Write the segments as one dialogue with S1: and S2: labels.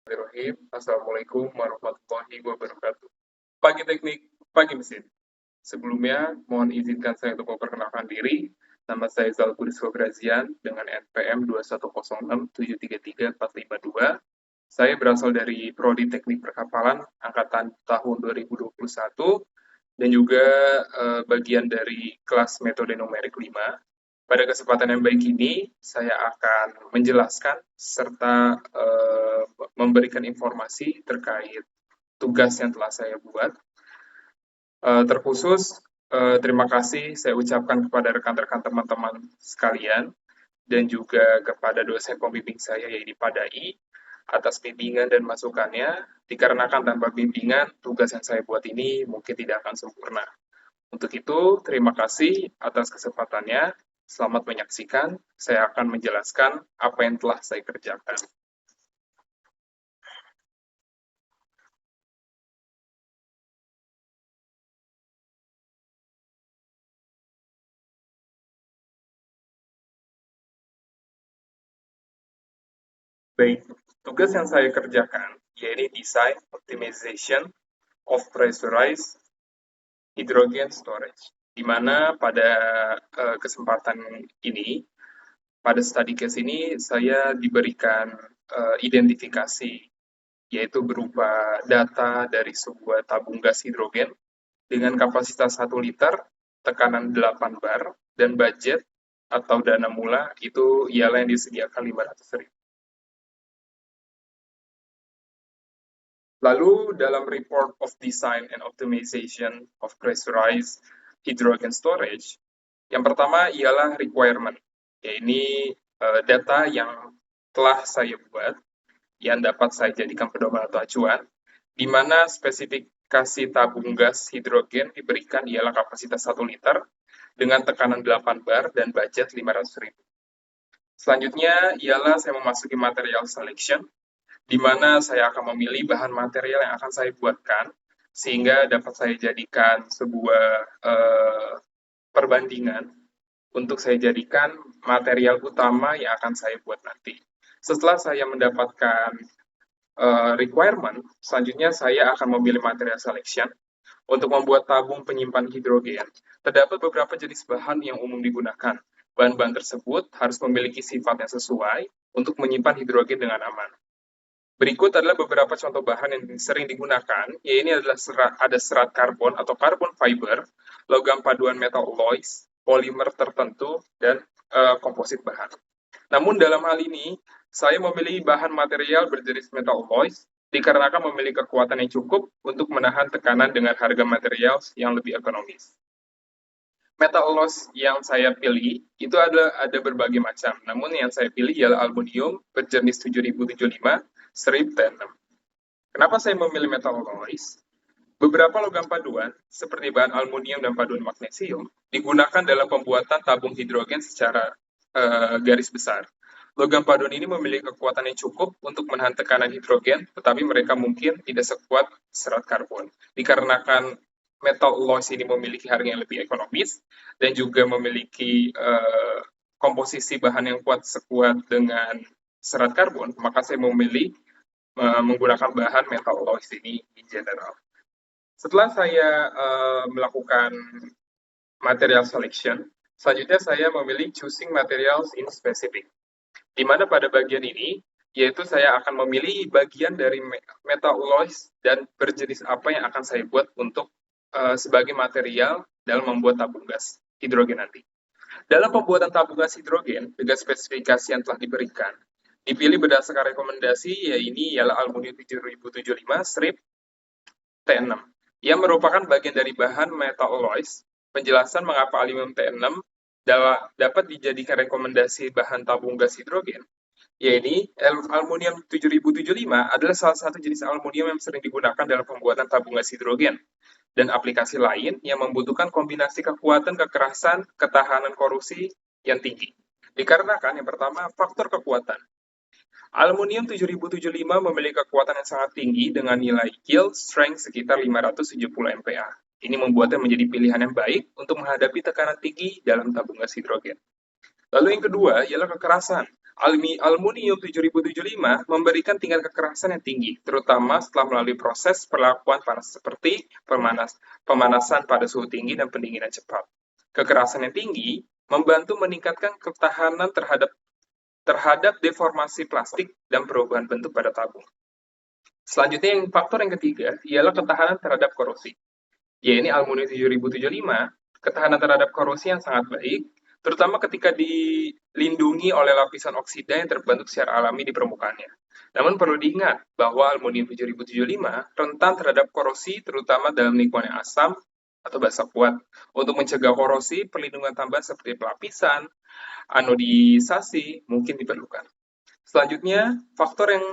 S1: Bismillahirrahmanirrahim. Assalamualaikum warahmatullahi wabarakatuh. Pagi teknik, pagi mesin. Sebelumnya, mohon izinkan saya untuk memperkenalkan diri. Nama saya Zal Kudus Febrazian dengan NPM 21067334552. Saya berasal dari Prodi Teknik Perkapalan angkatan tahun 2021 dan juga bagian dari kelas metode numerik 5. Pada kesempatan yang baik ini, saya akan menjelaskan serta memberikan informasi terkait tugas yang telah saya buat. Terkhusus, terima kasih saya ucapkan kepada rekan-rekan teman-teman sekalian dan juga kepada dosen pembimbing saya, yaitu Pak Dai, atas bimbingan dan masukannya, dikarenakan tanpa bimbingan, tugas yang saya buat ini mungkin tidak akan sempurna. Untuk itu, terima kasih atas kesempatannya. Selamat menyaksikan, saya akan menjelaskan apa yang telah saya kerjakan. Baik, tugas yang saya kerjakan yaitu design optimization of pressurized hydrogen storage, di mana pada kesempatan ini, pada study case ini, saya diberikan identifikasi, yaitu berupa data dari sebuah tabung gas hidrogen dengan kapasitas 1 liter, tekanan 8 bar, dan budget atau dana mula itu ialah yang disediakan 500.000. Lalu dalam report of design and optimization of pressurized hydrogen storage, yang pertama ialah requirement, yaitu data yang telah saya buat yang dapat saya jadikan pedoman atau acuan, di mana spesifikasi tabung gas hidrogen diberikan ialah kapasitas 1 liter dengan tekanan 8 bar dan budget 500.000. Selanjutnya ialah saya memasuki material selection, di mana saya akan memilih bahan material yang akan saya buatkan, sehingga dapat saya jadikan sebuah perbandingan untuk saya jadikan material utama yang akan saya buat nanti. Setelah saya mendapatkan requirement, selanjutnya saya akan memilih material selection. Untuk membuat tabung penyimpan hidrogen, terdapat beberapa jenis bahan yang umum digunakan. Bahan-bahan tersebut harus memiliki sifat yang sesuai untuk menyimpan hidrogen dengan aman. Berikut adalah beberapa contoh bahan yang sering digunakan, yaitu ada serat karbon atau carbon fiber, logam paduan metal alloys, polimer tertentu, dan komposit bahan. Namun dalam hal ini, saya memilih bahan material berjenis metal alloys dikarenakan memiliki kekuatan yang cukup untuk menahan tekanan dengan harga material yang lebih ekonomis. Metal alloys yang saya pilih itu ada berbagai macam, namun yang saya pilih ialah aluminium berjenis 7075 strip T6. Kenapa saya memilih metal alloys? Beberapa logam paduan, seperti bahan aluminium dan paduan magnesium, digunakan dalam pembuatan tabung hidrogen secara garis besar. Logam paduan ini memiliki kekuatan yang cukup untuk menahan tekanan hidrogen, tetapi mereka mungkin tidak sekuat serat karbon. Dikarenakan metal alloys ini memiliki harga yang lebih ekonomis dan juga memiliki komposisi bahan yang sekuat dengan serat karbon, maka saya memilih menggunakan bahan metal alloys ini in general. Setelah saya melakukan material selection, selanjutnya saya memilih choosing materials in specific, di mana pada bagian ini, yaitu saya akan memilih bagian dari metal alloys dan berjenis apa yang akan saya buat untuk sebagai material dalam membuat tabung gas hidrogen nanti. Dalam pembuatan tabung gas hidrogen dengan spesifikasi yang telah diberikan, dipilih berdasarkan rekomendasi, yaitu ialah aluminium 7075 strip T6, yang merupakan bagian dari bahan metal alloys. Penjelasan mengapa aluminium T6 dapat dijadikan rekomendasi bahan tabung gas hidrogen, yaitu aluminium 7075 adalah salah satu jenis aluminium yang sering digunakan dalam pembuatan tabung gas hidrogen dan aplikasi lain yang membutuhkan kombinasi kekuatan, kekerasan, ketahanan korupsi yang tinggi. Dikarenakan yang pertama, faktor kekuatan. Aluminium 7075 memiliki kekuatan yang sangat tinggi dengan nilai yield strength sekitar 570 MPa. Ini membuatnya menjadi pilihan yang baik untuk menghadapi tekanan tinggi dalam tabung gas hidrogen. Lalu yang kedua ialah kekerasan. Aluminium 7075 memberikan tingkat kekerasan yang tinggi, terutama setelah melalui proses perlakuan panas seperti pemanasan pada suhu tinggi dan pendinginan cepat. Kekerasan yang tinggi membantu meningkatkan ketahanan terhadap deformasi plastik dan perubahan bentuk pada tabung. Selanjutnya, faktor yang ketiga ialah ketahanan terhadap korosi. Ya, ini aluminium 7075, ketahanan terhadap korosi yang sangat baik, terutama ketika dilindungi oleh lapisan oksida yang terbentuk secara alami di permukaannya. Namun perlu diingat bahwa aluminium 7075 rentan terhadap korosi terutama dalam lingkungan yang asam atau basah kuat. Untuk mencegah korosi, perlindungan tambahan seperti pelapisan, anodisasi mungkin diperlukan. Selanjutnya, faktor yang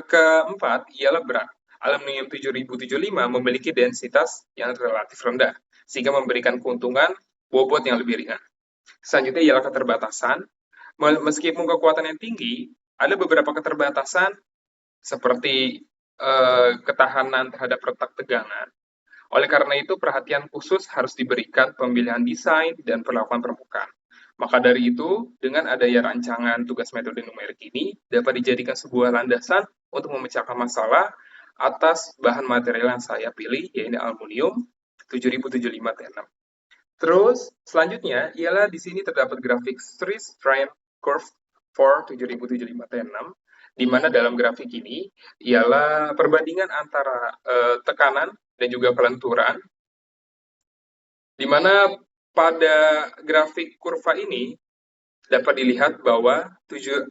S1: keempat ialah berat. Aluminium 7075 memiliki densitas yang relatif rendah, sehingga memberikan keuntungan bobot yang lebih ringan. Selanjutnya ialah keterbatasan. Meskipun kekuatan yang tinggi, ada beberapa keterbatasan seperti ketahanan terhadap retak tegangan. Oleh karena itu, perhatian khusus harus diberikan pemilihan desain dan perlakuan permukaan. Maka dari itu, dengan adanya rancangan tugas metode numerik ini dapat dijadikan sebuah landasan untuk memecahkan masalah atas bahan material yang saya pilih, yaitu aluminium 7075 T6. Terus, selanjutnya ialah di sini terdapat grafik stress strain curve for 7075 T6, di mana dalam grafik ini ialah perbandingan antara tekanan dan juga kelenturan, di mana pada grafik kurva ini dapat dilihat bahwa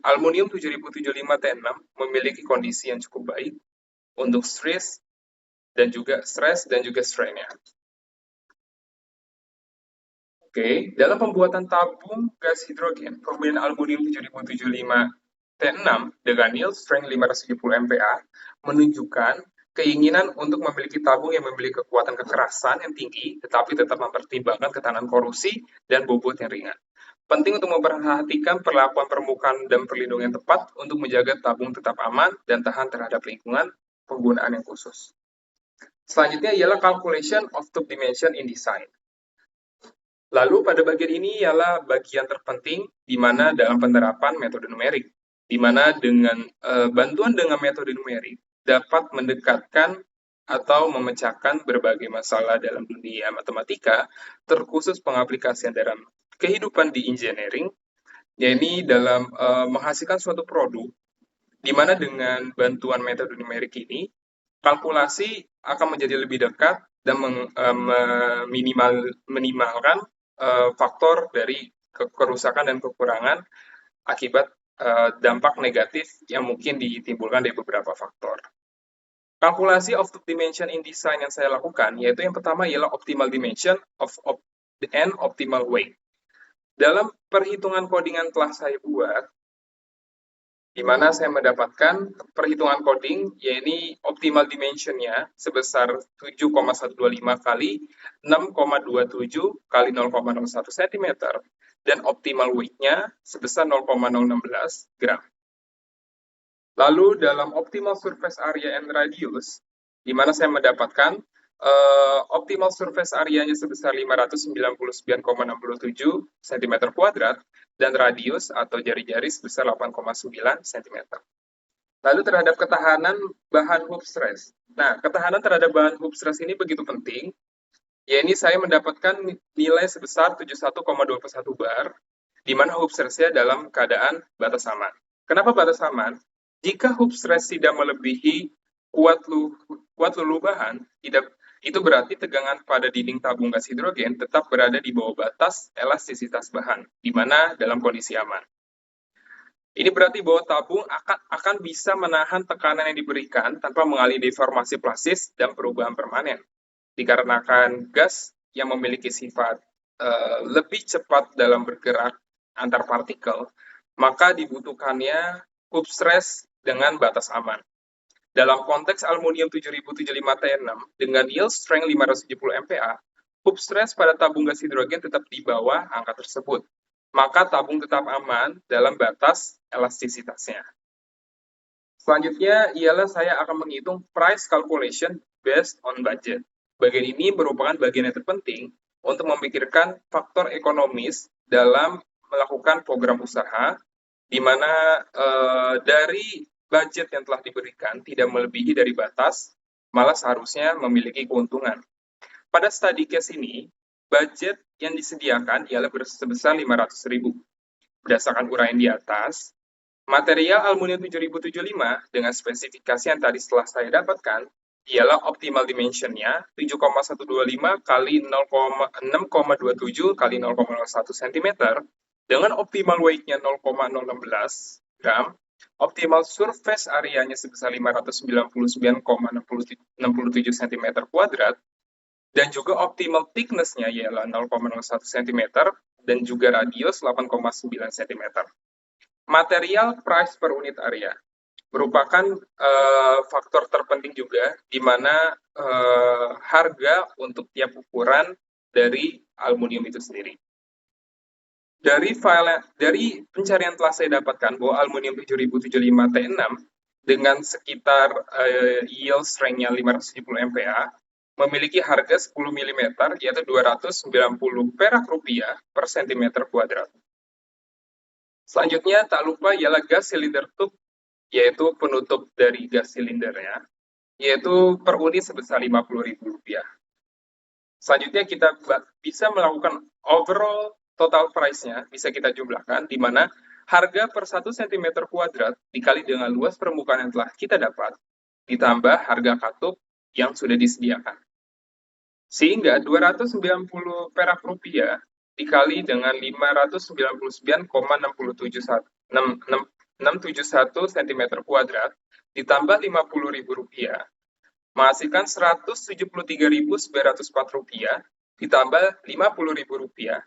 S1: aluminium 7075 T6 memiliki kondisi yang cukup baik untuk stress dan juga strain-nya. Oke, dalam pembuatan tabung gas hidrogen, pembelian aluminium 7075 T6 dengan yield strength 570 MPa menunjukkan keinginan untuk memiliki tabung yang memiliki kekuatan kekerasan yang tinggi, tetapi tetap mempertimbangkan ketahanan korosi dan bobot yang ringan. Penting untuk memperhatikan perlakuan permukaan dan perlindungan yang tepat untuk menjaga tabung tetap aman dan tahan terhadap lingkungan penggunaan yang khusus. Selanjutnya ialah calculation of tube dimension in design. Lalu pada bagian ini ialah bagian terpenting di mana dalam penerapan metode numerik, di mana dengan bantuan dengan metode numerik dapat mendekatkan atau memecahkan berbagai masalah dalam dunia matematika, terkhusus pengaplikasian dalam kehidupan di engineering, yaitu dalam menghasilkan suatu produk, di mana dengan bantuan metode numerik ini, kalkulasi akan menjadi lebih dekat dan minimalkan faktor dari kerusakan dan kekurangan akibat dampak negatif yang mungkin ditimbulkan dari beberapa faktor. Kalkulasi of the dimension in design yang saya lakukan, yaitu yang pertama ialah optimal dimension and optimal weight. Dalam perhitungan codingan telah saya buat, di mana saya mendapatkan perhitungan coding, yaitu optimal dimensionnya sebesar 7,125 kali 6,27 kali 0,01 cm, dan optimal weight-nya sebesar 0,016 gram. Lalu dalam optimal surface area and radius, di mana saya mendapatkan optimal surface area-nya sebesar 599,67 cm kuadrat, dan radius atau jari-jari sebesar 8,9 cm. Lalu terhadap ketahanan bahan hub stress. Nah, ketahanan terhadap bahan hub stress ini begitu penting, yaitu saya mendapatkan nilai sebesar 71,21 bar, di mana hub stress-nya dalam keadaan batas aman. Kenapa batas aman? Jika hub stress tidak melebihi kuat luluh bahan, itu berarti tegangan pada dinding tabung gas hidrogen tetap berada di bawah batas elastisitas bahan, di mana dalam kondisi aman. Ini berarti bahwa tabung akan bisa menahan tekanan yang diberikan tanpa mengalami deformasi plastis dan perubahan permanen. Dikarenakan gas yang memiliki sifat lebih cepat dalam bergerak antar partikel, maka dibutuhkannya hub stress dengan batas aman. Dalam konteks aluminium 7075 T6 dengan yield strength 570 MPa, hub stress pada tabung gas hidrogen tetap di bawah angka tersebut. Maka tabung tetap aman dalam batas elastisitasnya. Selanjutnya ialah saya akan menghitung price calculation based on budget. Bagian ini merupakan bagian yang terpenting untuk memikirkan faktor ekonomis dalam melakukan program usaha di mana dari budget yang telah diberikan tidak melebihi dari batas, malah seharusnya memiliki keuntungan. Pada study case ini, budget yang disediakan ialah sebesar 500.000. Berdasarkan uraian di atas, material aluminium 7075 dengan spesifikasi yang tadi setelah saya dapatkan ialah optimal dimensionnya 7,125 kali 6,27 kali 0,01 cm dengan optimal weight-nya 0,016 gram, optimal surface area-nya sebesar 599,67 cm kuadrat, dan juga optimal thickness-nya ialah 0,01 cm dan juga radius 8,9 cm. Material price per unit area merupakan faktor terpenting juga di mana harga untuk tiap ukuran dari aluminium itu sendiri. Dari pencarian telah saya dapatkan bahwa aluminium 7075 T6 dengan sekitar yield strength-nya 570 MPa memiliki harga 10 mm yaitu 290 perak rupiah per sentimeter kuadrat. Selanjutnya tak lupa ialah gas silinder tube, yaitu penutup dari gas silindernya, yaitu per unit sebesar Rp50.000. Selanjutnya kita bisa melakukan overall total price-nya, bisa kita jumlahkan, di mana harga per 1 cm kuadrat dikali dengan luas permukaan yang telah kita dapat, ditambah harga katup yang sudah disediakan. Sehingga 290 perak rupiah dikali dengan 599,671 cm kuadrat ditambah Rp50.000 menghasilkan Rp173.904 ditambah Rp50.000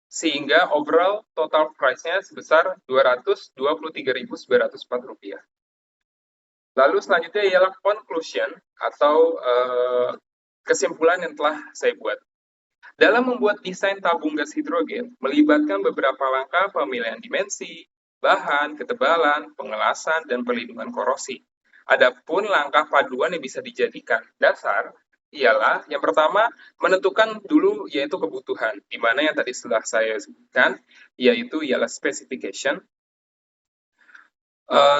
S1: sehingga overall total price-nya sebesar Rp223.904. Lalu selanjutnya ialah conclusion atau kesimpulan yang telah saya buat. Dalam membuat desain tabung gas hidrogen melibatkan beberapa langkah pemilihan dimensi, bahan, ketebalan, pengelasan, dan perlindungan korosi. Adapun langkah paduan yang bisa dijadikan dasar ialah yang pertama menentukan dulu yaitu kebutuhan, di mana yang tadi setelah saya sebutkan yaitu ialah specification.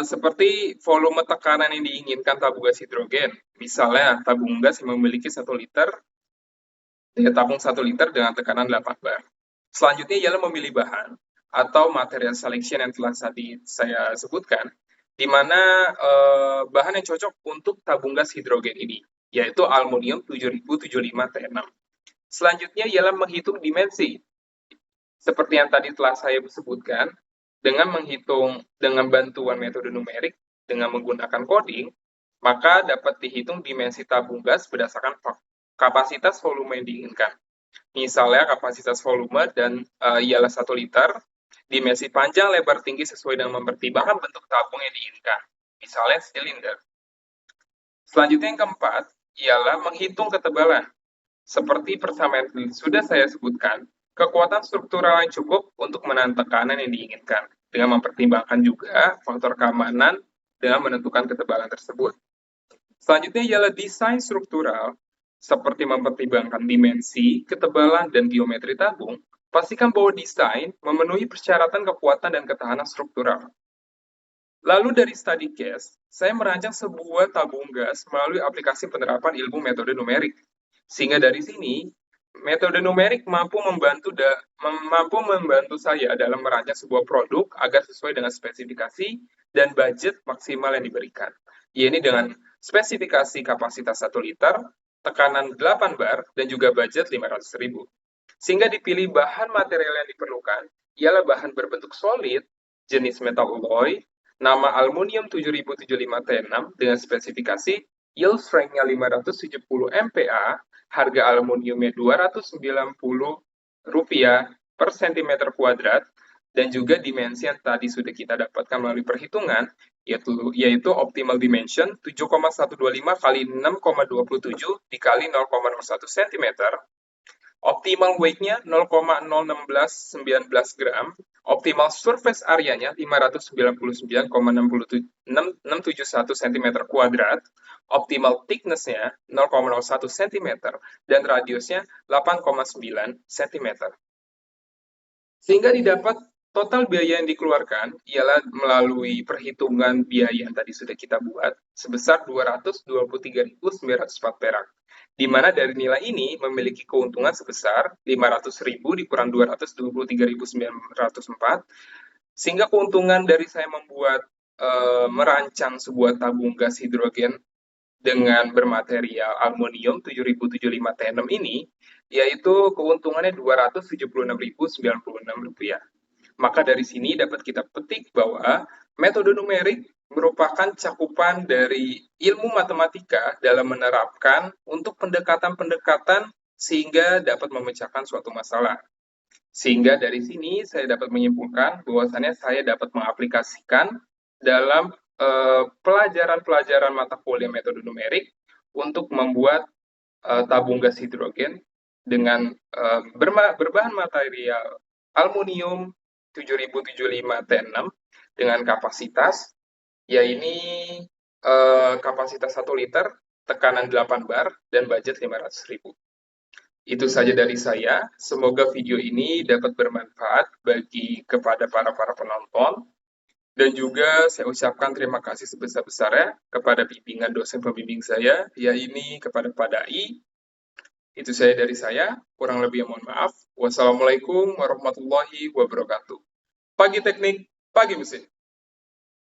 S1: Seperti volume tekanan yang diinginkan tabung gas hidrogen, misalnya tabung gas yang memiliki 1 liter, tabung 1 liter dengan tekanan 8 bar. Selanjutnya ialah memilih bahan atau material selection yang telah tadi saya sebutkan, di mana bahan yang cocok untuk tabung gas hidrogen ini, yaitu aluminium 7075 T6. Selanjutnya ialah menghitung dimensi. Seperti yang tadi telah saya sebutkan, dengan menghitung dengan bantuan metode numerik dengan menggunakan coding, maka dapat dihitung dimensi tabung gas berdasarkan kapasitas volume yang diinginkan. Misalnya kapasitas volume dan ialah 1 liter, dimensi panjang, lebar, tinggi sesuai dengan mempertimbangkan bentuk tabung yang diinginkan. Misalnya silinder. Selanjutnya yang keempat ialah menghitung ketebalan. Seperti persamaan yang sudah saya sebutkan, kekuatan struktural yang cukup untuk menahan tekanan yang diinginkan, dengan mempertimbangkan juga faktor keamanan dengan menentukan ketebalan tersebut. Selanjutnya ialah desain struktural, seperti mempertimbangkan dimensi, ketebalan, dan geometri tabung. Pastikan bahwa desain memenuhi persyaratan kekuatan dan ketahanan struktural. Lalu dari study case, saya merancang sebuah tabung gas melalui aplikasi penerapan ilmu metode numerik. Sehingga dari sini, metode numerik mampu membantu saya dalam merancang sebuah produk agar sesuai dengan spesifikasi dan budget maksimal yang diberikan. Yaitu dengan spesifikasi kapasitas 1 liter, tekanan 8 bar, dan juga budget 500.000. Sehingga dipilih bahan material yang diperlukan ialah bahan berbentuk solid, jenis metal alloy, nama aluminium 7075 T6 dengan spesifikasi yield strength-nya 570 MPa, harga aluminiumnya Rp290 per cm kuadrat, dan juga dimensi yang tadi sudah kita dapatkan melalui perhitungan, yaitu optimal dimension 7,125 kali 6,27 dikali 0,01 cm, optimal weight-nya 0,01619 gram, optimal surface area-nya 599,671 cm kuadrat, optimal thickness-nya 0,01 cm, dan radiusnya 8,9 cm. Sehingga didapat Total biaya yang dikeluarkan ialah melalui perhitungan biaya yang tadi sudah kita buat sebesar 223.904 perak. Di mana dari nilai ini memiliki keuntungan sebesar 500.000 dikurang 223.904, sehingga keuntungan dari saya membuat merancang sebuah tabung gas hidrogen dengan bermaterial aluminium 7075 T6 ini, yaitu keuntungannya Rp276.096. Maka dari sini dapat kita petik bahwa metode numerik merupakan cakupan dari ilmu matematika dalam menerapkan untuk pendekatan-pendekatan sehingga dapat memecahkan suatu masalah. Sehingga dari sini saya dapat menyimpulkan bahwasannya saya dapat mengaplikasikan dalam pelajaran-pelajaran mata kuliah metode numerik untuk membuat tabung gas hidrogen dengan berbahan material aluminium 7075 T6 dengan kapasitas, ya ini kapasitas 1 liter, tekanan 8 bar, dan budget 500.000. Itu saja dari saya. Semoga video ini dapat bermanfaat bagi kepada para penonton. Dan juga saya ucapkan terima kasih sebesar-besarnya kepada bimbingan dosen pembimbing saya, yaitu kepada Pak Dai. Itu saja dari saya, kurang lebih mohon maaf. Wassalamualaikum warahmatullahi wabarakatuh. Pagi teknik, pagi mesin.